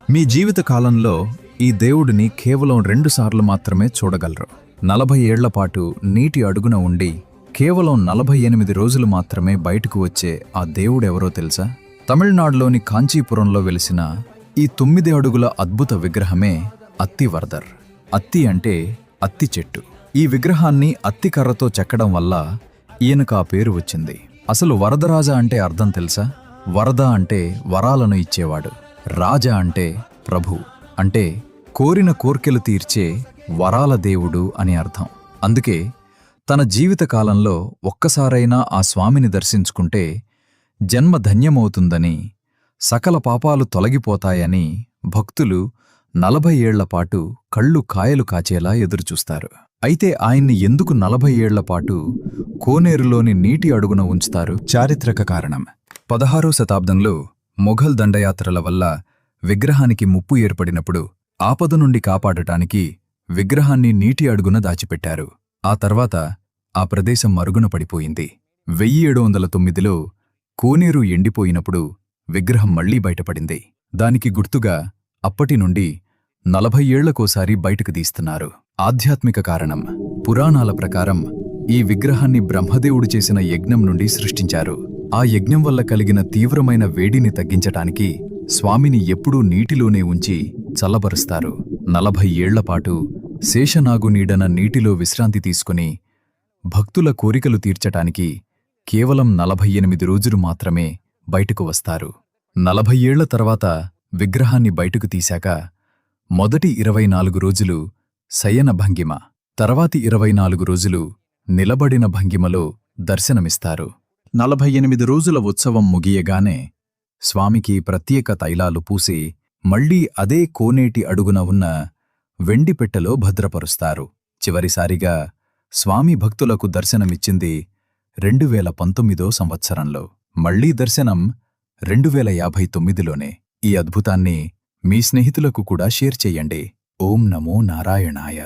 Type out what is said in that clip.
మీ జీవిత కాలంలో ఈ దేవుడిని కేవలం 2 సార్లు మాత్రమే చూడగలరు. 40 ఏళ్ల పాటు నీటి అడుగున ఉండి కేవలం 48 రోజులు మాత్రమే బయటకు వచ్చే ఆ దేవుడెవరో తెలుసా? తమిళనాడులోని కాంచీపురంలో వెలిసిన ఈ 9 అడుగుల అద్భుత విగ్రహమే అత్తివరదర్. అత్తి అంటే అత్తి చెట్టు. ఈ విగ్రహాన్ని అత్తి కర్రతో చెక్కడం వల్ల ఈయనకు ఆ పేరు వచ్చింది. అసలు వరదరాజ అంటే అర్థం తెలుసా? వరద అంటే వరాలను ఇచ్చేవాడు, రాజా అంటే ప్రభు, అంటే కోరిన కోర్కెలు తీర్చే వరాల దేవుడు అని అర్థం. అందుకే తన జీవిత కాలంలో ఒక్కసారైనా ఆ స్వామిని దర్శించుకుంటే జన్మ ధన్యమవుతుందని, సకల పాపాలు తొలగిపోతాయని భక్తులు 40 ఏళ్లపాటు కళ్ళు కాయలు కాచేలా ఎదురుచూస్తారు. అయితే ఆయన్ని ఎందుకు 40 ఏళ్లపాటు కోనేరులోని నీటి అడుగున ఉంచుతారు? చారిత్రక కారణం. 16వ శతాబ్దంలో మొఘల్ దండయాత్రల వల్ల విగ్రహానికి ముప్పు ఏర్పడినప్పుడు ఆపద నుండి కాపాడటానికి విగ్రహాన్ని నీటి అడుగున దాచిపెట్టారు. ఆ తర్వాత ఆ ప్రదేశం మరుగున పడిపోయింది. 1709లో కోనేరు ఎండిపోయినప్పుడు విగ్రహం మళ్లీ బయటపడింది. దానికి గుర్తుగా అప్పటి నుండి 40 ఏళ్లకోసారి బయటకు తీస్తున్నారు. ఆధ్యాత్మిక కారణం. పురాణాల ప్రకారం ఈ విగ్రహాన్ని బ్రహ్మదేవుడు చేసిన యజ్ఞం నుండి సృష్టించారు. ఆ యజ్ఞం వల్ల కలిగిన తీవ్రమైన వేడిని తగ్గించటానికి స్వామిని ఎప్పుడూ నీటిలోనే ఉంచి చల్లబరుస్తారు. 40 ఏళ్లపాటు శేషనాగు నీడన నీటిలో విశ్రాంతి తీసుకుని భక్తుల కోరికలు తీర్చటానికి కేవలం 48 రోజులు మాత్రమే బయటకు వస్తారు. 40 ఏళ్ల తర్వాత విగ్రహాన్ని బయటకు తీశాక మొదటి 24 రోజులు శయన భంగిమ, తర్వాతి 24 రోజులు నిలబడిన భంగిమలో దర్శనమిస్తారు. 48 రోజుల ఉత్సవం ముగియగానే స్వామికి ప్రత్యేక తైలాలు పూసి మళ్లీ అదే కోనేటి అడుగున ఉన్న వెండి పెట్టెలో భద్రపరుస్తారు. చివరిసారిగా స్వామి భక్తులకు దర్శనమిచ్చింది 2019 సంవత్సరంలో. మళ్లీ దర్శనం 2059లోనే. ఈ అద్భుతాన్ని మీ స్నేహితులకు కూడా షేర్ చెయ్యండి. ఓం నమో నారాయణాయ.